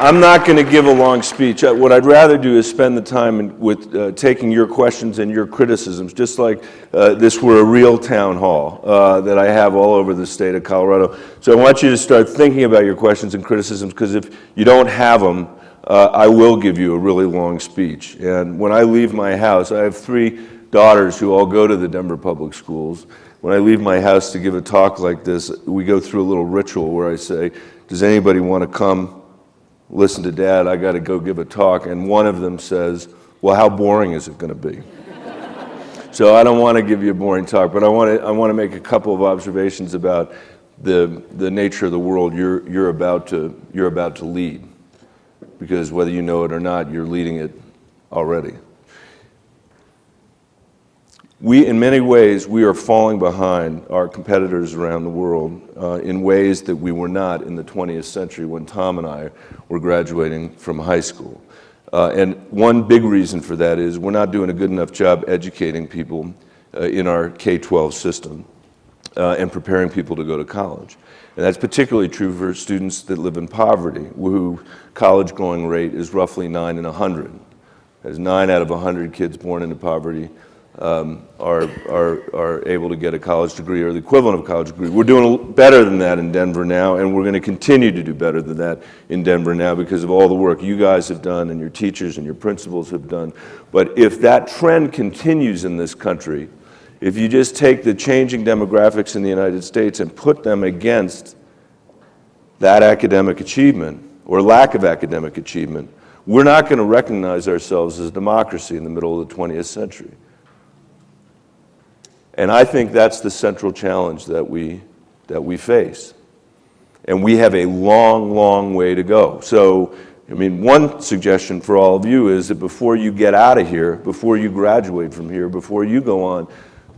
I'm not going to give a long speech. What I'd rather do is spend the time with taking your questions and your criticisms, just like this were a real town hall that I have all over the state of Colorado. So I want you to start thinking about your questions and criticisms, because if you don't have them, I will give you a really long speech. And when I leave my house, I have 3 daughters who all go to the Denver Public Schools. When I leave my house to give a talk like this, we go through a little ritual where I say, does anybody want to come listen to Dad? I got to go give a talk. And one of them says, well, how boring is it going to be? So I don't want to give you a boring talk, but I want to make a couple of observations about the nature of the world you're about to lead. Because whether you know it or not, you're leading it already. In many ways, we are falling behind our competitors around the world in ways that we were not in the 20th century when Tom and I were graduating from high school. And one big reason for that is we're not doing a good enough job educating people in our K-12 system and preparing people to go to college. And that's particularly true for students that live in poverty, whose college going rate is roughly 9 in 100. As 9 out of 100 kids born into poverty are able to get a college degree or the equivalent of a college degree. We're doing better than that in Denver now, and we're going to continue to do better than that in Denver now because of all the work you guys have done and your teachers and your principals have done. But if that trend continues in this country, if you just take the changing demographics in the United States and put them against that academic achievement or lack of academic achievement, we're not going to recognize ourselves as a democracy in the middle of the 20th century. And I think that's the central challenge that we face. And we have a long, long way to go. So, I mean, one suggestion for all of you is that before you get out of here, before you graduate from here, before you go on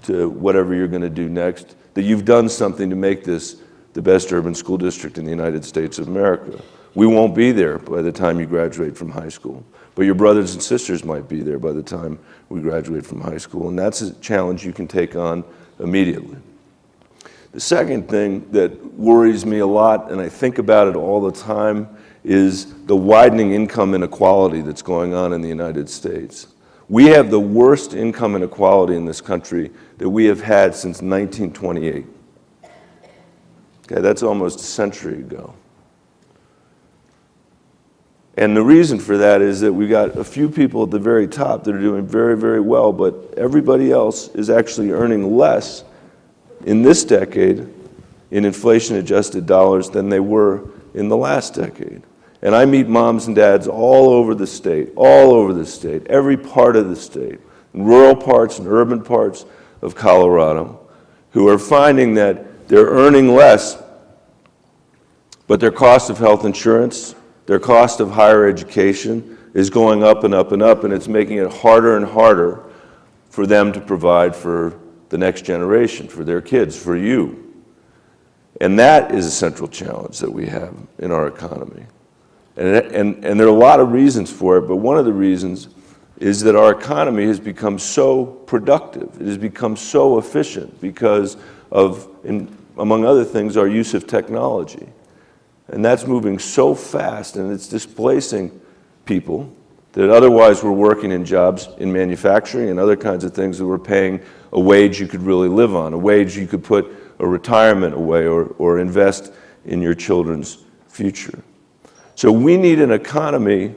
to whatever you're going to do next, that you've done something to make this the best urban school district in the United States of America. We won't be there by the time you graduate from high school, but your brothers and sisters might be there by the time we graduate from high school, and that's a challenge you can take on immediately. The second thing that worries me a lot, and I think about it all the time, is the widening income inequality that's going on in the United States. We have the worst income inequality in this country that we have had since 1928. Okay, that's almost a century ago. And the reason for that is that we got a few people at the very top that are doing very, very well, but everybody else is actually earning less in this decade in inflation-adjusted dollars than they were in the last decade. And I meet moms and dads all over the state, every part of the state, in rural parts and urban parts of Colorado, who are finding that they're earning less, but their cost of health insurance, their cost of higher education is going up and up and up, and it's making it harder and harder for them to provide for the next generation, for their kids, for you. And that is a central challenge that we have in our economy. And there are a lot of reasons for it, but one of the reasons is that our economy has become so productive, it has become so efficient because of, among other things, our use of technology. And that's moving so fast, and it's displacing people that otherwise were working in jobs in manufacturing and other kinds of things that were paying a wage you could really live on, a wage you could put a retirement away or invest in your children's future. So we need an economy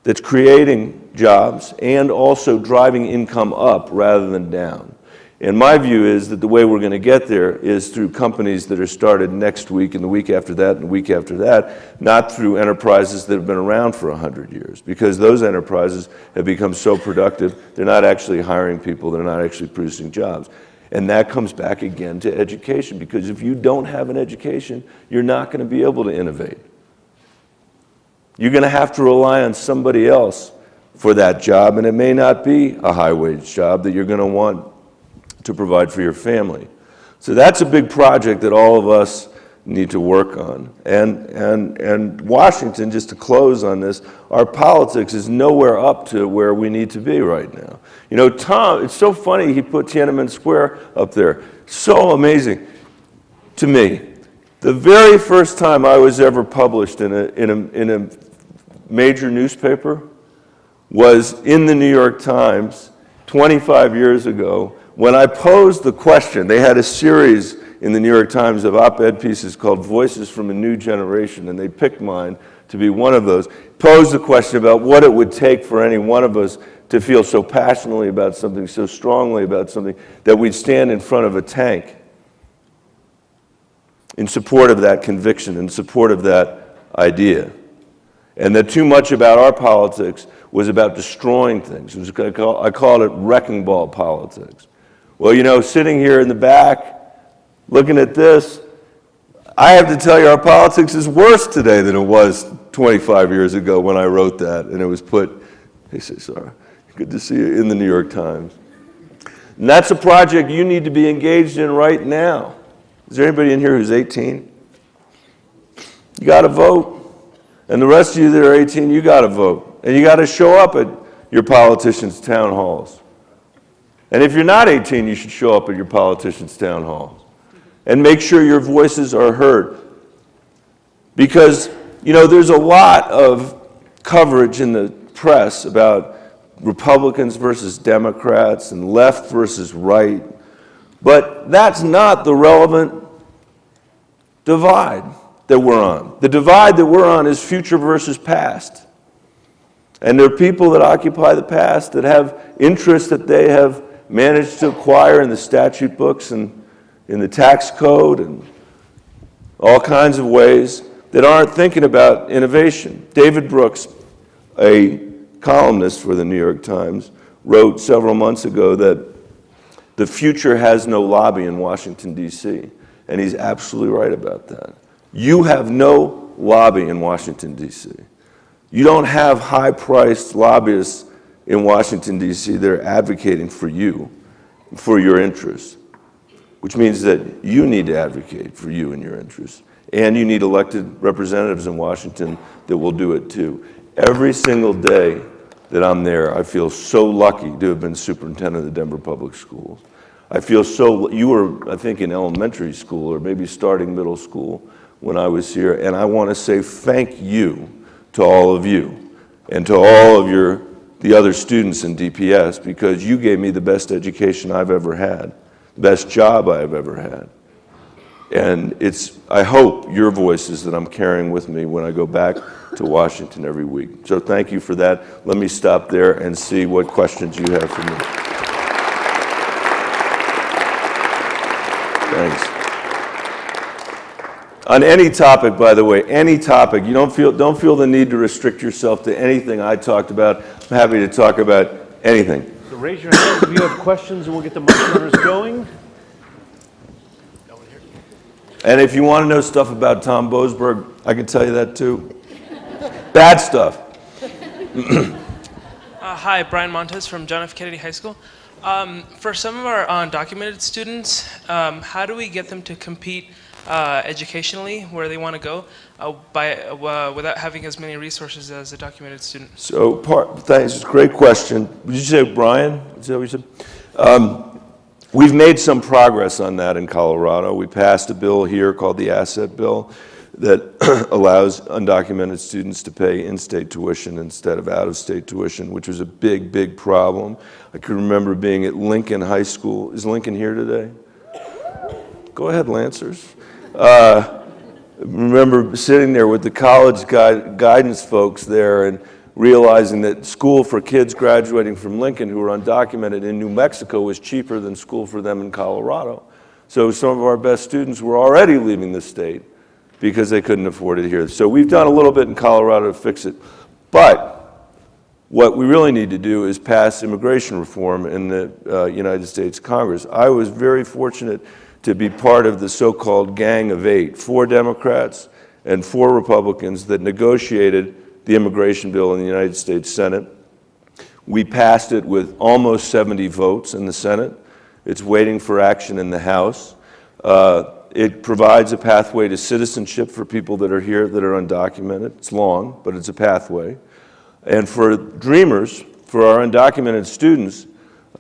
that's creating jobs and also driving income up rather than down. And my view is that the way we're going to get there is through companies that are started next week and the week after that and the week after that, not through enterprises that have been around for 100 years, because those enterprises have become so productive, they're not actually hiring people, they're not actually producing jobs. And that comes back again to education, because if you don't have an education, you're not going to be able to innovate. You're going to have to rely on somebody else for that job, and it may not be a high-wage job that you're going to want to provide for your family. So that's a big project that all of us need to work on. And Washington, just to close on this, our politics is nowhere up to where we need to be right now. You know, Tom, it's so funny he put Tiananmen Square up there. So amazing to me. The very first time I was ever published in a major newspaper was in the New York Times 25 years ago when I posed the question. They had a series in the New York Times of op-ed pieces called Voices from a New Generation, and they picked mine to be one of those. Posed the question about what it would take for any one of us to feel so passionately about something, so strongly about something, that we'd stand in front of a tank in support of that conviction, in support of that idea. And that too much about our politics was about destroying things. I called it wrecking ball politics. Well, you know, sitting here in the back, looking at this, I have to tell you our politics is worse today than it was 25 years ago when I wrote that, and it was put, they say, sorry, good to see you, in the New York Times. And that's a project you need to be engaged in right now. Is there anybody in here who's 18? You got to vote. And the rest of you that are 18, you got to vote. And you got to show up at your politicians' town halls. And if you're not 18, you should show up at your politicians' town halls. And make sure your voices are heard. Because, you know, there's a lot of coverage in the press about Republicans versus Democrats and left versus right. But that's not the relevant divide that we're on. The divide that we're on is future versus past. And there are people that occupy the past that have interests that they have managed to acquire in the statute books and in the tax code and all kinds of ways that aren't thinking about innovation. David Brooks, a columnist for the New York Times, wrote several months ago that the future has no lobby in Washington, D.C., and he's absolutely right about that. You have no lobby in Washington, D.C. You don't have high-priced lobbyists in Washington, D.C. that are advocating for you, for your interests, which means that you need to advocate for you and your interests. And you need elected representatives in Washington that will do it too. Every single day that I'm there, I feel so lucky to have been superintendent of the Denver Public Schools. I feel so, you were, I think, in elementary school or maybe starting middle school when I was here, and I want to say thank you to all of you and to all of the other students in DPS, because you gave me the best education I've ever had, the best job I've ever had. And it's, I hope, your voices that I'm carrying with me when I go back to Washington every week. So thank you for that. Let me stop there and see what questions you have for me. Thanks. On any topic, by the way, any topic, you don't feel the need to restrict yourself to anything I talked about. I'm happy to talk about anything. So raise your hand if you have questions and we'll get the microphones going. And if you want to know stuff about Tom Boasberg, I can tell you that too. Bad stuff. Hi, Brian Montes from John F. Kennedy High School. For some of our undocumented students, how do we get them to compete educationally where they want to go without having as many resources as a documented student? So, thanks. It's a great question. Did you say Brian? Is that what you said? We've made some progress on that in Colorado. We passed a bill here called the Asset Bill that allows undocumented students to pay in-state tuition instead of out-of-state tuition, which was a big, big problem. I can remember being at Lincoln High School. Is Lincoln here today? Go ahead, Lancers. Remember sitting there with the college guidance folks there and realizing that school for kids graduating from Lincoln who were undocumented in New Mexico was cheaper than school for them in Colorado. So some of our best students were already leaving the state because they couldn't afford it here. So we've done a little bit in Colorado to fix it. But what we really need to do is pass immigration reform in the United States Congress. I was very fortunate to be part of the so-called Gang of Eight, 4 Democrats and 4 Republicans that negotiated the immigration bill in the United States Senate. We passed it with almost 70 votes in the Senate. It's waiting for action in the House. It provides a pathway to citizenship for people that are here that are undocumented. It's long, but it's a pathway. And for dreamers, for our undocumented students,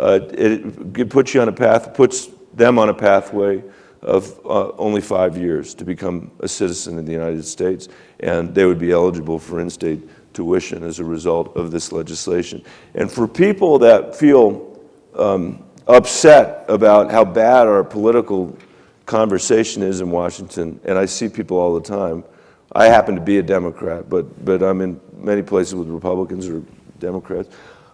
it puts you on a path, puts them on a pathway of only 5 years to become a citizen in the United States, and they would be eligible for in-state tuition as a result of this legislation. And for people that feel upset about how bad our political conversation is in Washington, and I see people all the time. I happen to be a Democrat, but I'm in many places with Republicans or Democrats.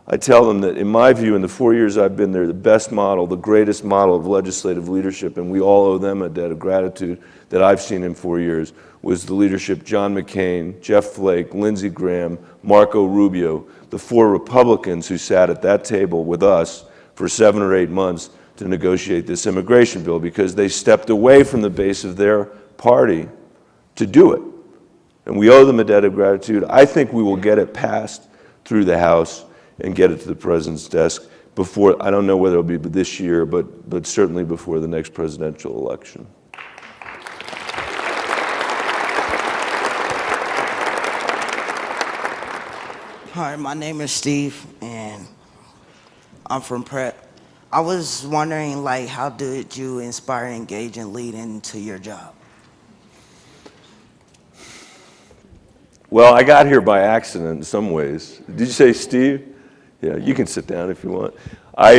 I tell them that in my view, in the 4 years I've been there, the best model, the greatest model of legislative leadership, and we all owe them a debt of gratitude that I've seen in 4 years, was the leadership John McCain, Jeff Flake, Lindsey Graham, Marco Rubio, the 4 Republicans who sat at that table with us for 7 or 8 months to negotiate this immigration bill, because they stepped away from the base of their party to do it. And we owe them a debt of gratitude. I think we will get it passed through the House and get it to the President's desk before, I don't know whether it'll be this year, but certainly before the next presidential election. Hi, my name is Steve, and I'm from Prep. I was wondering, like, how did you inspire, engage, and lead into your job? Well, I got here by accident in some ways. Did you say Steve? Yeah, you can sit down if you want. I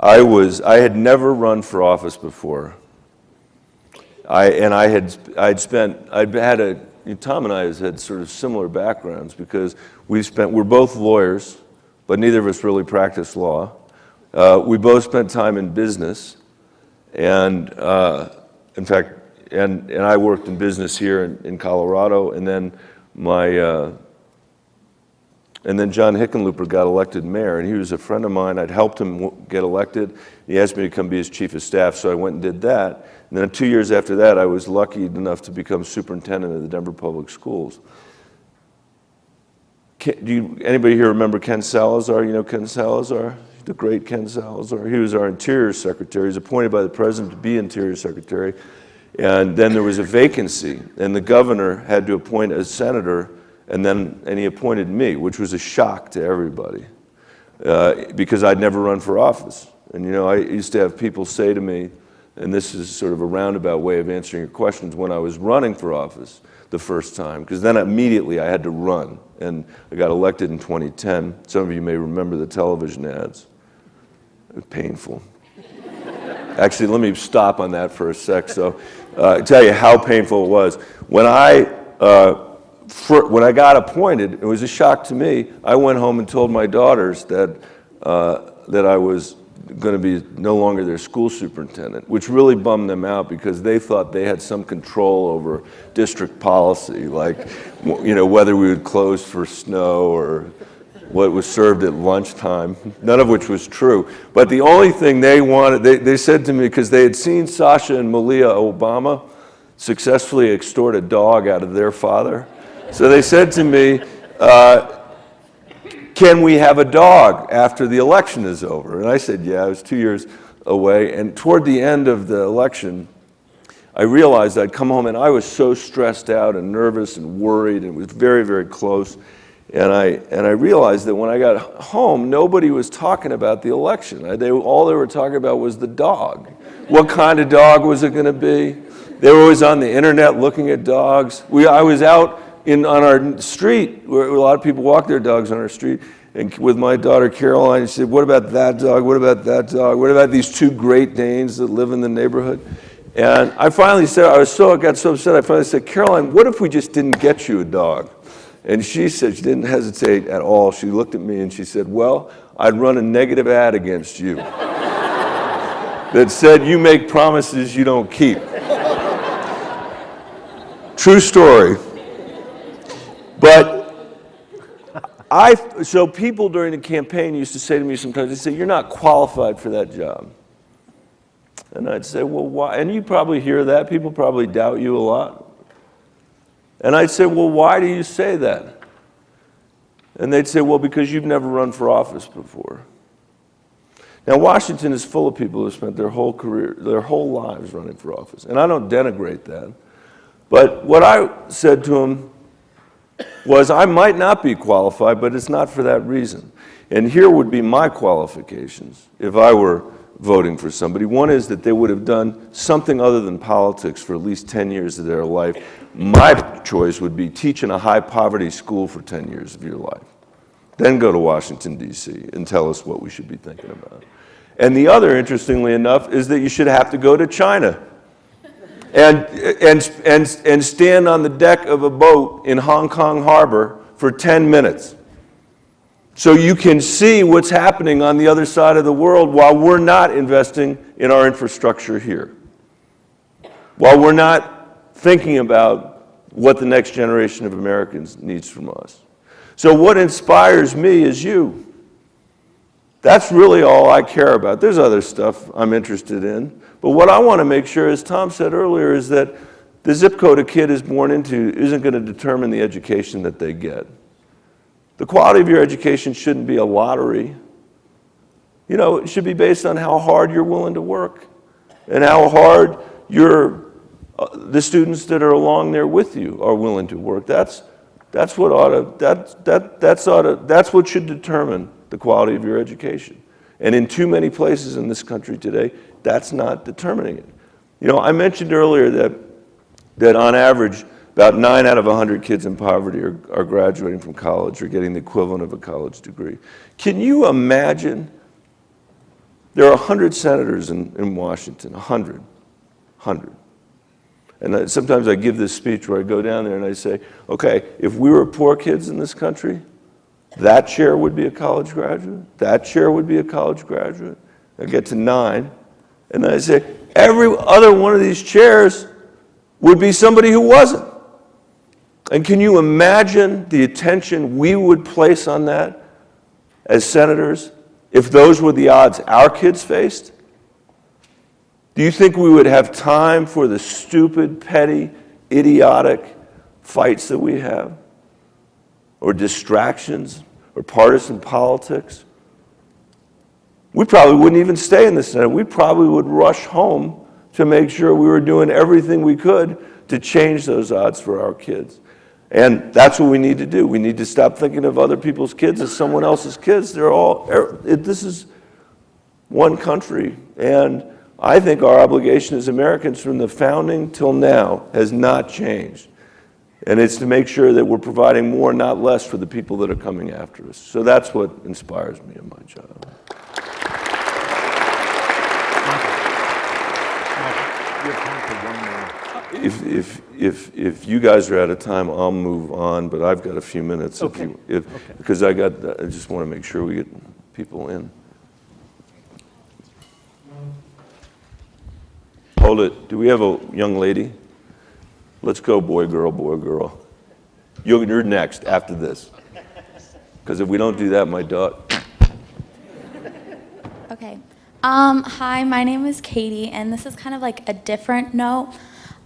had never run for office before. Tom and I had sort of similar backgrounds because we're both lawyers, but neither of us really practiced law. We both spent time in business, and in fact, and I worked in business here in Colorado, and then John Hickenlooper got elected mayor, and he was a friend of mine. I'd helped him get elected. He asked me to come be his chief of staff, so I went and did that. And then 2 years after that, I was lucky enough to become superintendent of the Denver Public Schools. Anybody here remember Ken Salazar? You know Ken Salazar? The great Ken Salazar. He was our Interior Secretary. He was appointed by the President to be Interior Secretary. And then there was a vacancy, and the governor had to appoint a senator, and he appointed me, which was a shock to everybody, because I'd never run for office. And you know, I used to have people say to me, and this is sort of a roundabout way of answering your questions, when I was running for office the first time, because then immediately I had to run, and I got elected in 2010. Some of you may remember the television ads. It was painful. Actually, let me stop on that for a sec. So, tell you how painful it was. When I got appointed, it was a shock to me. I went home and told my daughters that I was going to be no longer their school superintendent, which really bummed them out because they thought they had some control over district policy, like, you know, whether we would close for snow or what was served at lunchtime, none of which was true. But the only thing they wanted, they said to me, because they had seen Sasha and Malia Obama successfully extort a dog out of their father. So they said to me, can we have a dog after the election is over? And I said, yeah, it was 2 years away. And toward the end of the election, I realized I'd come home and I was so stressed out and nervous and worried, and it was very, very close. And I realized that when I got home, nobody was talking about the election. All they were talking about was the dog. What kind of dog was it going to be? They were always on the internet looking at dogs. I was out on our street where a lot of people walk their dogs on our street, and with my daughter Caroline, she said, "What about that dog? What about that dog? What about these 2 Great Danes that live in the neighborhood?" And I finally said, I got so upset. I finally said, "Caroline, what if we just didn't get you a dog?" And she said, she didn't hesitate at all. She looked at me and she said, "Well, I'd run a negative ad against you that said you make promises you don't keep." True story. But so people during the campaign used to say to me sometimes, they say, "You're not qualified for that job." And I'd say, "Well, why?" And you probably hear that. People probably doubt you a lot. And I'd say, "Well, why do you say that?" And they'd say, "Well, because you've never run for office before." Now, Washington is full of people who spent their whole career, their whole lives running for office. And I don't denigrate that. But what I said to them was, I might not be qualified, but it's not for that reason. And here would be my qualifications if I were voting for somebody. One is that they would have done something other than politics for at least 10 years of their life. My choice would be teach in a high poverty school for 10 years of your life. Then go to Washington, D.C. and tell us what we should be thinking about. And the other, interestingly enough, is that you should have to go to China and stand on the deck of a boat in Hong Kong Harbor for 10 minutes. So you can see what's happening on the other side of the world while we're not investing in our infrastructure here. While we're not thinking about what the next generation of Americans needs from us. So what inspires me is you. That's really all I care about. There's other stuff I'm interested in. But what I want to make sure, as Tom said earlier, is that the zip code a kid is born into isn't going to determine the education that they get. The quality of your education shouldn't be a lottery. You know, it should be based on how hard you're willing to work and how hard the students that are along there with you are willing to work. That's what should determine the quality of your education. And in too many places in this country today, that's not determining it. You know, I mentioned earlier that on average, about 9 out of 100 kids in poverty are graduating from college or getting the equivalent of a college degree. Can you imagine? There are 100 senators in Washington, 100. And sometimes I give this speech where I go down there and I say, okay, if we were poor kids in this country, that chair would be a college graduate, that chair would be a college graduate. I get to 9, and then I say, every other one of these chairs would be somebody who wasn't. And can you imagine the attention we would place on that as senators if those were the odds our kids faced? Do you think we would have time for the stupid, petty, idiotic fights that we have? Or distractions? Or partisan politics? We probably wouldn't even stay in the Senate. We probably would rush home to make sure we were doing everything we could to change those odds for our kids. And that's what we need to do. We need to stop thinking of other people's kids as someone else's kids. This is one country. And I think our obligation as Americans from the founding till now has not changed. And it's to make sure that we're providing more, not less, for the people that are coming after us. So that's what inspires me in my job. You have time for one more. If you guys are out of time, I'll move on, but I've got a few minutes. Okay. Because I just want to make sure we get people in. Hold it. Do we have a young lady? Let's go, boy, girl, boy, girl. You're next after this. Because if we don't do that, my dog. Okay. Hi, my name is Katie, and this is kind of like a different note.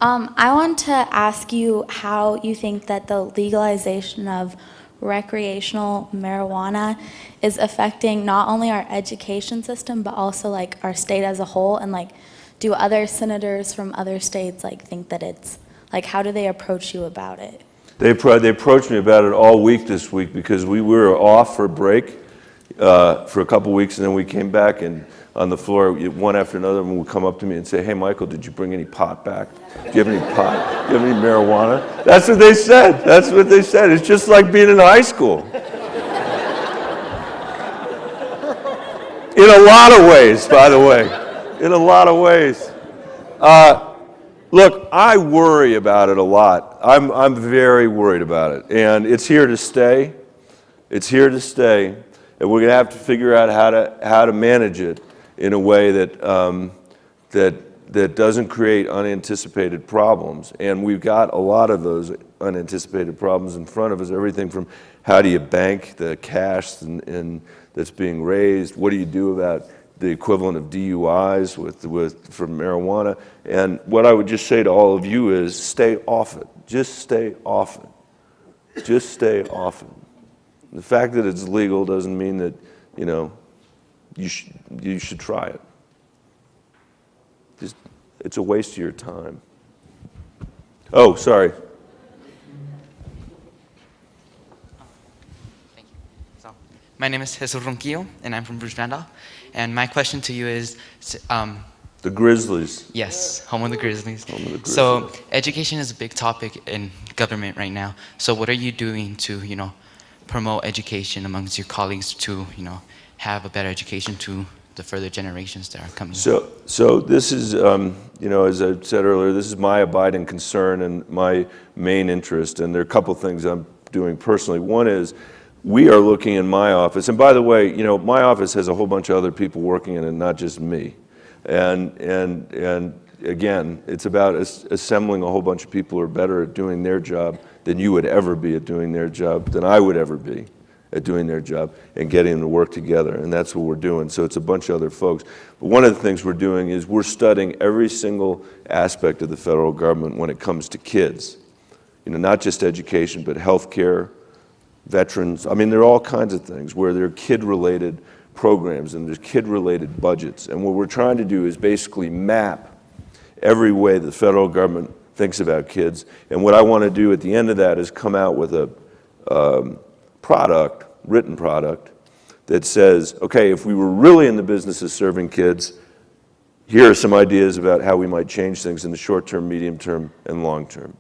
I want to ask you how you think that the legalization of recreational marijuana is affecting not only our education system, but also like our state as a whole, and like, do other senators from other states like think that it's, like, how do they approach you about it? They approached me about it all week this week because we were off for a break for a couple weeks, and then we came back, and on the floor, one after another, and would come up to me and say, hey, Michael, did you bring any pot back? Do you have any pot? Do you have any marijuana? That's what they said. That's what they said. It's just like being in high school. In a lot of ways, by the way. In a lot of ways. Look, I worry about it a lot. I'm very worried about it. And it's here to stay. It's here to stay. And we're going to have to figure out how to manage it in a way that doesn't create unanticipated problems. And we've got a lot of those unanticipated problems in front of us. Everything from how do you bank the cash that's being raised? What do you do about the equivalent of DUIs from marijuana? And what I would just say to all of you is stay off it. Just stay off it. Just stay off it. The fact that it's legal doesn't mean that, you should try it. It's a waste of your time. Oh, sorry. Thank you. So, My name is Jesus Ronquillo, and I'm from Bruce Randolph. And my question to you is, The Grizzlies. yes, home of the Grizzlies. Home of the So Grizzlies. education is a big topic in government right now. So what are you doing to, promote education amongst your colleagues to, have a better education to the further generations that are coming? So this is, as I said earlier, this is my abiding concern and my main interest, and there are a couple things I'm doing personally. One is we are looking in my office, and by the way, my office has a whole bunch of other people working in it, not just me. And again, it's about assembling a whole bunch of people who are better at doing their job than you would ever be at doing their job, than I would ever be at doing their job, and getting them to work together, and that's what we're doing. So it's a bunch of other folks. But one of the things we're doing is we're studying every single aspect of the federal government when it comes to kids. Not just education, but healthcare, veterans. I mean, there are all kinds of things where there are kid-related programs and there's kid-related budgets. And what we're trying to do is basically map every way the federal government thinks about kids. And what I want to do at the end of that is come out with a written product, that says, okay, if we were really in the business of serving kids, here are some ideas about how we might change things in the short term, medium term, and long term.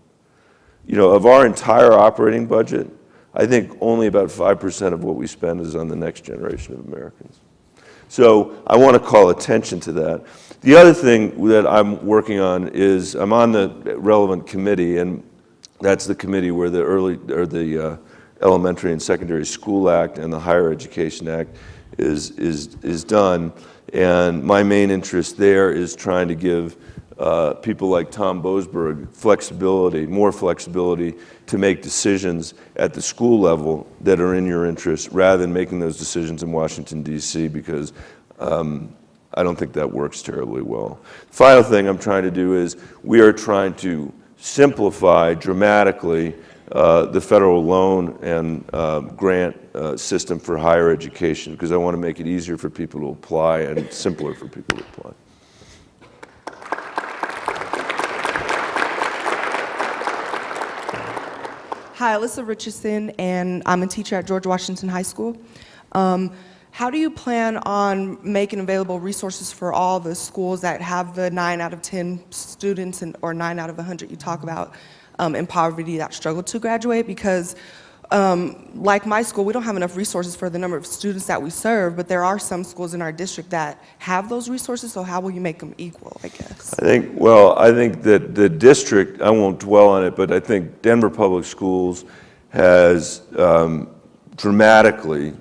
Of our entire operating budget, I think only about 5% of what we spend is on the next generation of Americans. So I want to call attention to that. The other thing that I'm working on is I'm on the relevant committee, and that's the committee where the Elementary and Secondary School Act and the Higher Education Act is done. And my main interest there is trying to give people like Tom Boasberg more flexibility to make decisions at the school level that are in your interest, rather than making those decisions in Washington, D.C., because I don't think that works terribly well. The final thing I'm trying to do is we are trying to simplify dramatically the federal loan and grant system for higher education, because I want to make it easier for people to apply and simpler for people to apply. Hi, Alyssa Richardson, and I'm a teacher at George Washington High School. How do you plan on making available resources for all the schools that have the 9 out of 10 students or 9 out of 100 you talk about in poverty that struggle to graduate? Because like my school, we don't have enough resources for the number of students that we serve, but there are some schools in our district that have those resources, so how will you make them equal, I guess? I think that the district, I won't dwell on it, but I think Denver Public Schools has dramatically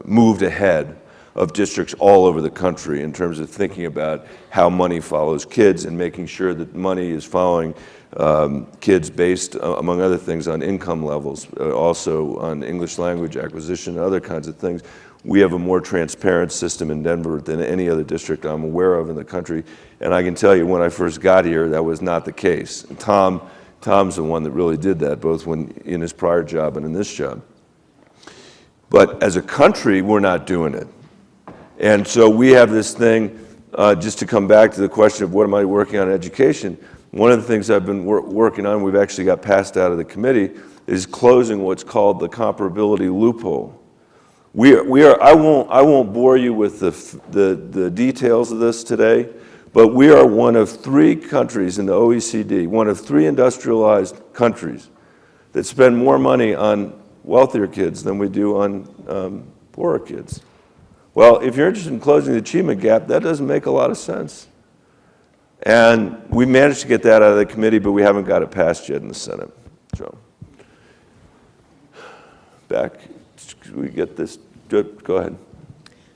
moved ahead of districts all over the country in terms of thinking about how money follows kids and making sure that money is following kids based, among other things, on income levels, also on English language acquisition and other kinds of things. We have a more transparent system in Denver than any other district I'm aware of in the country, and I can tell you when I first got here that was not the case. And Tom's the one that really did that, both in his prior job and in this job. But as a country, we're not doing it. And so we have this thing, just to come back to the question of what am I working on in education, one of the things I've been working on, we've actually got passed out of the committee, is closing what's called the comparability loophole. I won't bore you with the details of this today, but we are one of 3 countries in the OECD, one of 3 industrialized countries that spend more money on wealthier kids than we do on poorer kids. Well, if you're interested in closing the achievement gap, that doesn't make a lot of sense. And we managed to get that out of the committee, but we haven't got it passed yet in the Senate. So, back, can we get this? Good, go ahead. And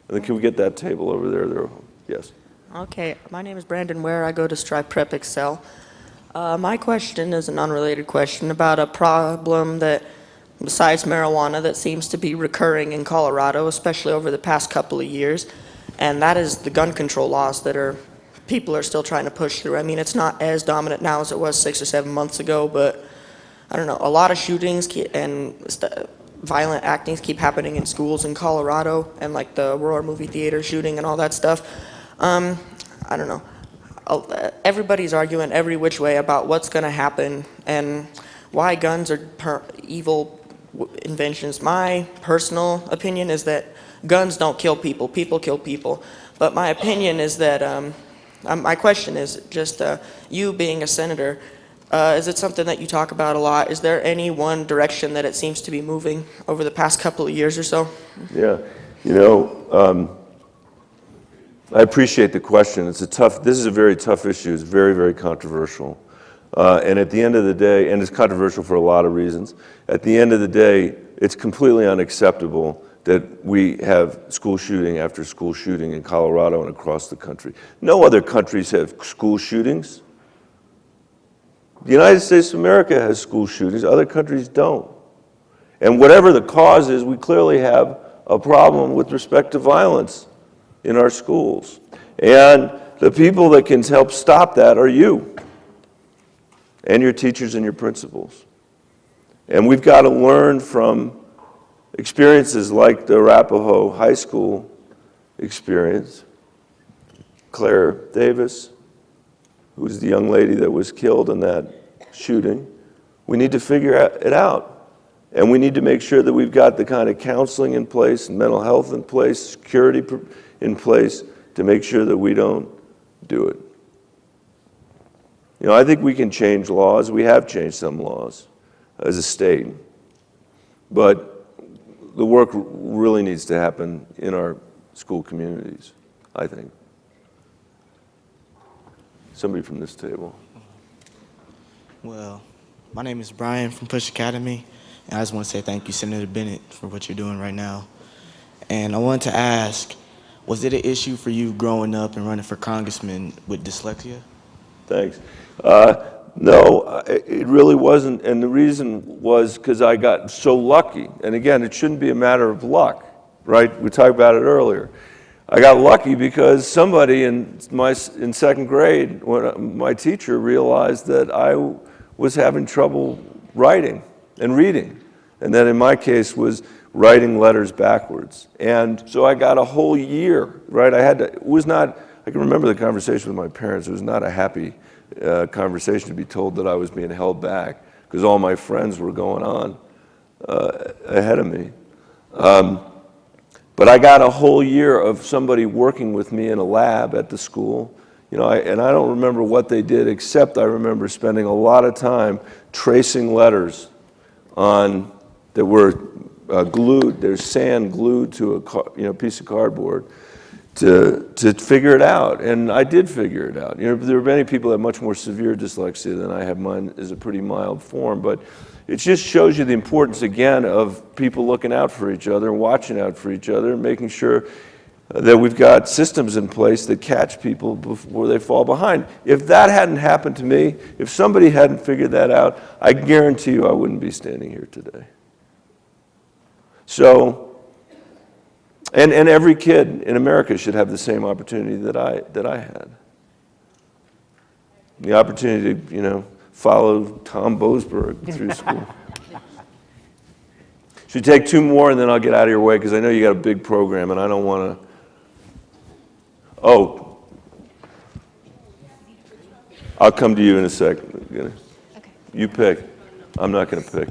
then can we get that table over there? Yes. Okay, my name is Brandon Ware. I go to Stripe Prep Excel. My question is an unrelated question about a problem that, besides marijuana, that seems to be recurring in Colorado, especially over the past couple of years, and that is the gun control laws that people are still trying to push through. I mean, it's not as dominant now as it was 6 or 7 months ago, but I don't know, a lot of shootings and violent actings keep happening in schools in Colorado, and like the Aurora movie theater shooting and all that stuff. I don't know. Everybody's arguing every which way about what's going to happen and why guns are evil inventions. My personal opinion is that guns don't kill people, people kill people. But my opinion is that, my question is just, you being a senator, is it something that you talk about a lot? Is there any one direction that it seems to be moving over the past couple of years or so? Yeah, you know, I appreciate the question. This is a very tough issue. It's very, very controversial. And at the end of the day, and it's controversial for a lot of reasons, at the end of the day, it's completely unacceptable that we have school shooting after school shooting in Colorado and across the country. No other countries have school shootings. The United States of America has school shootings, other countries don't. And whatever the cause is, we clearly have a problem with respect to violence in our schools. And the people that can help stop that are you and your teachers and your principals. And we've got to learn from experiences like the Arapahoe High School experience. Claire Davis, who was the young lady that was killed in that shooting, we need to figure it out. And we need to make sure that we've got the kind of counseling in place, mental health in place, security in place to make sure that we don't do it. You know, I think we can change laws. We have changed some laws as a state. But the work really needs to happen in our school communities, I think. Somebody from this table. Well, my name is Brian from Push Academy, and I just want to say thank you, Senator Bennet, for what you're doing right now. And I wanted to ask, was it an issue for you growing up and running for congressman with dyslexia? Thanks. No, it really wasn't, and the reason was because I got so lucky. And again, it shouldn't be a matter of luck, right? We talked about it earlier. I got lucky because somebody in second grade, when my teacher realized that I was having trouble writing and reading, and that in my case was writing letters backwards. And so I got a whole year, right? I can remember the conversation with my parents. It was not a happy conversation to be told that I was being held back because all my friends were going on ahead of me. But I got a whole year of somebody working with me in a lab at the school, you know, and I don't remember what they did, except I remember spending a lot of time tracing letters that were glued. There's sand glued to a piece of cardboard to figure it out, and I did figure it out. You know, there are many people that have much more severe dyslexia than I have. Mine is a pretty mild form, but it just shows you the importance, again, of people looking out for each other and watching out for each other and making sure that we've got systems in place that catch people before they fall behind. If that hadn't happened to me, if somebody hadn't figured that out, I guarantee you I wouldn't be standing here today. So, and every kid in America should have the same opportunity that I had. The opportunity to, you know, follow Tom Boasberg through school. Should we take two more and then I'll get out of your way because I know you got a big program and I don't want to. Oh, I'll come to you in a second. Okay. You pick. I'm not going to pick.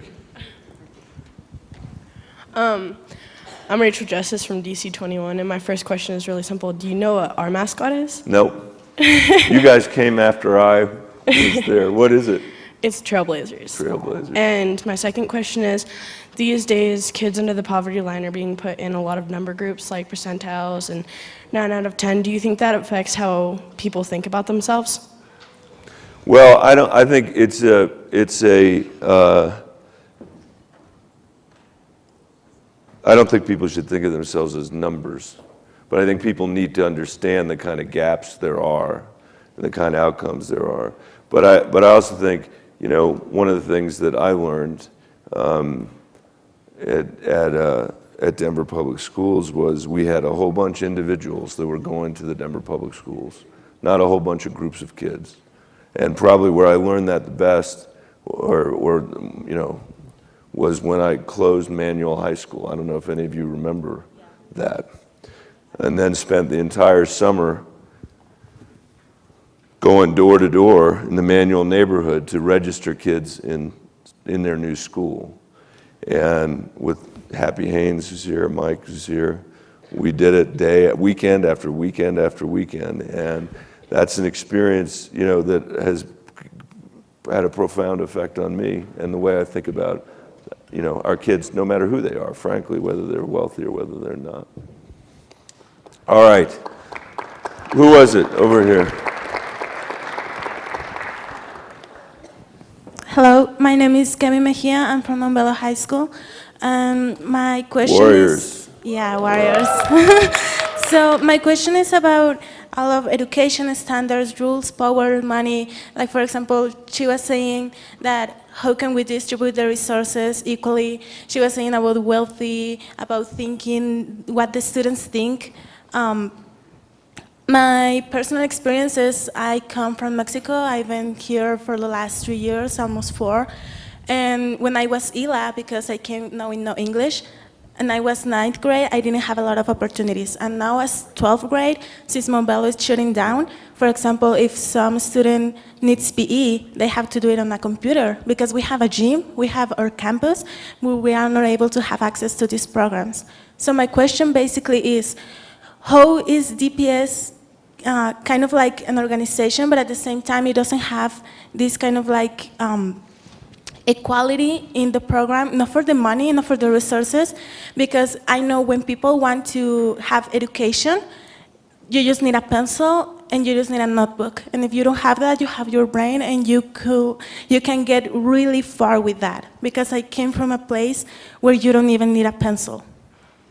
I'm Rachel Justice from DC 21, and my first question is really simple. Do you know what our mascot is? Nope. You guys came after I was there. What is it? It's Trailblazers. Trailblazers. And my second question is, these days, kids under the poverty line are being put in a lot of number groups like percentiles and 9 out of 10. Do you think that affects how people think about themselves? Well, I think I don't think people should think of themselves as numbers, but I think people need to understand the kind of gaps there are and the kind of outcomes there are. But I also think, you know, one of the things that I learned at Denver Public Schools was we had a whole bunch of individuals that were going to the Denver Public Schools, not a whole bunch of groups of kids. And probably where I learned that the best, or you know, was when I closed Manual High School. I don't know if any of you remember that. And then spent the entire summer going door to door in the Manual neighborhood to register kids in their new school. And with Happy Haynes, who's here, Mike, who's here, we did it weekend after weekend after weekend. And that's an experience, you know, that has had a profound effect on me and the way I think about, you know, our kids, no matter who they are, frankly, whether they're wealthy or whether they're not. All right. Who was it over here? Hello, my name is Kemi Mejia. I'm from Mombello High School. My question Warriors. is... Yeah, Warriors. So my question is about all of education standards, rules, power, money. Like, for example, she was saying that how can we distribute the resources equally? She was saying about wealthy, about thinking what the students think. My personal experience is I come from Mexico. I've been here for the last 3 years, almost 4. And when I was ELA, because I came knowing no English, and I was 9th grade, I didn't have a lot of opportunities. And now as 12th grade, since Mombello is shutting down, for example, if some student needs PE, they have to do it on a computer because we have a gym, we have our campus, we are not able to have access to these programs. So my question basically is, how is DPS kind of like an organization, but at the same time it doesn't have this kind of like equality in the program, not for the money, not for the resources, because I know when people want to have education, you just need a pencil and you just need a notebook. And if you don't have that, you have your brain and you can get really far with that. Because I came from a place where you don't even need a pencil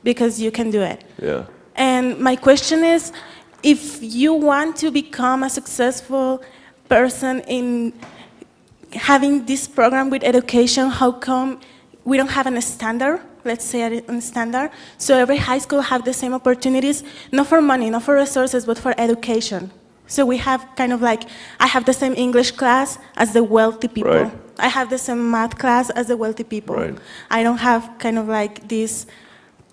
because you can do it. Yeah. And my question is, if you want to become a successful person in having this program with education, how come we don't have a standard, let's say a standard, so every high school have the same opportunities, not for money, not for resources, but for education. So we have kind of like, I have the same English class as the wealthy people. Right. I have the same math class as the wealthy people. Right. I don't have kind of like this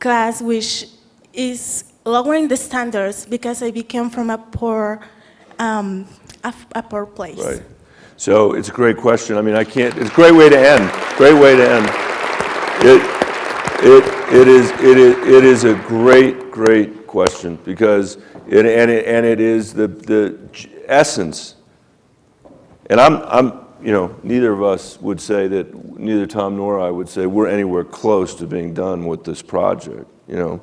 class which is lowering the standards because I became from a poor place. Right. So it's a great question. I mean, it's a great way to end. Great way to end. It is a great question because it is the essence. And you know, neither of us would say that, neither Tom nor I would say we're anywhere close to being done with this project, you know,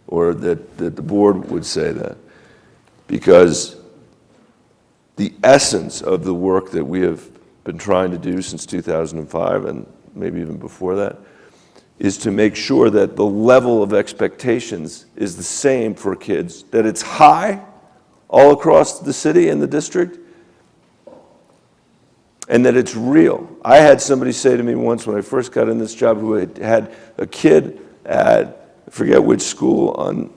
or that the board would say that. Because the essence of the work that we have been trying to do since 2005, and maybe even before that, is to make sure that the level of expectations is the same for kids, that it's high all across the city and the district, and that it's real. I had somebody say to me once when I first got in this job who had a kid at, I forget which school, on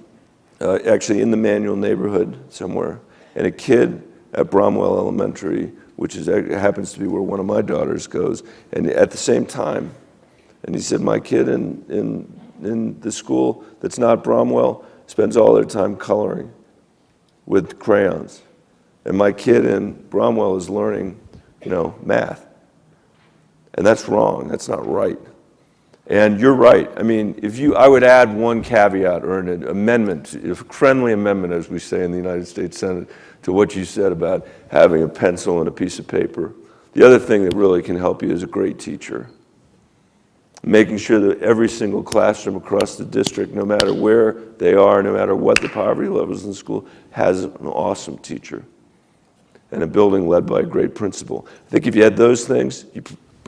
actually in the Manual neighborhood somewhere, and a kid at Bromwell Elementary, which happens to be where one of my daughters goes, and at the same time. And he said, my kid in the school that's not Bromwell spends all their time coloring with crayons. And my kid in Bromwell is learning, you know, math. And that's wrong, that's not right. And you're right. I mean, I would add one caveat or an amendment, a friendly amendment, as we say in the United States Senate, to what you said about having a pencil and a piece of paper. The other thing that really can help you is a great teacher. Making sure that every single classroom across the district, no matter where they are, no matter what the poverty levels in the school, has an awesome teacher. And a building led by a great principal. I think if you had those things,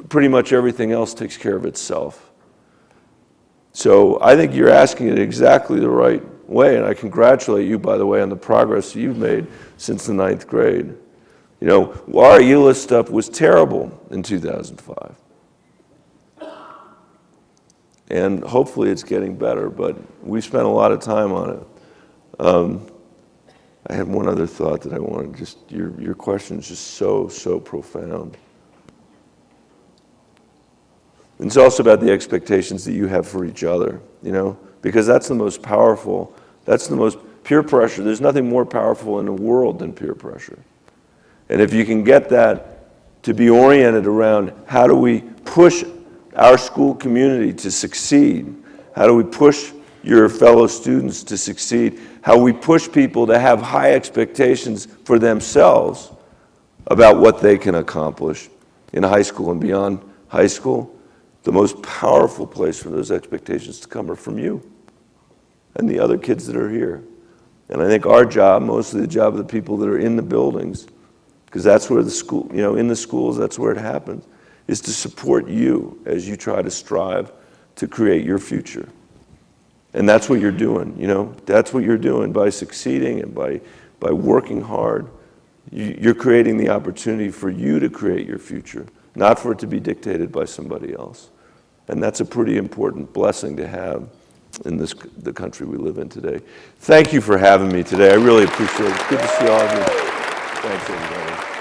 pretty much everything else takes care of itself. So I think you're asking it exactly the right way, and I congratulate you, by the way, on the progress you've made since the 9th grade. You know, our ELA stuff was terrible in 2005. And hopefully it's getting better, but we spent a lot of time on it. I had one other thought that I wanted, just your question is just so profound. And it's also about the expectations that you have for each other, you know, because that's the most powerful, that's the most, peer pressure, there's nothing more powerful in the world than peer pressure. And if you can get that to be oriented around how do we push our school community to succeed? How do we push your fellow students to succeed? How we push people to have high expectations for themselves about what they can accomplish in high school and beyond high school. The most powerful place for those expectations to come are from you and the other kids that are here. And I think our job, mostly the job of the people that are in the buildings, because that's where the school, in the schools, that's where it happens, is to support you as you try to strive to create your future. And that's what you're doing, that's what you're doing by succeeding and by working hard. You're creating the opportunity for you to create your future, not for it to be dictated by somebody else. And that's a pretty important blessing to have in the country we live in today. Thank you for having me today. I really appreciate it. It's good to see all of you. Thanks, everybody.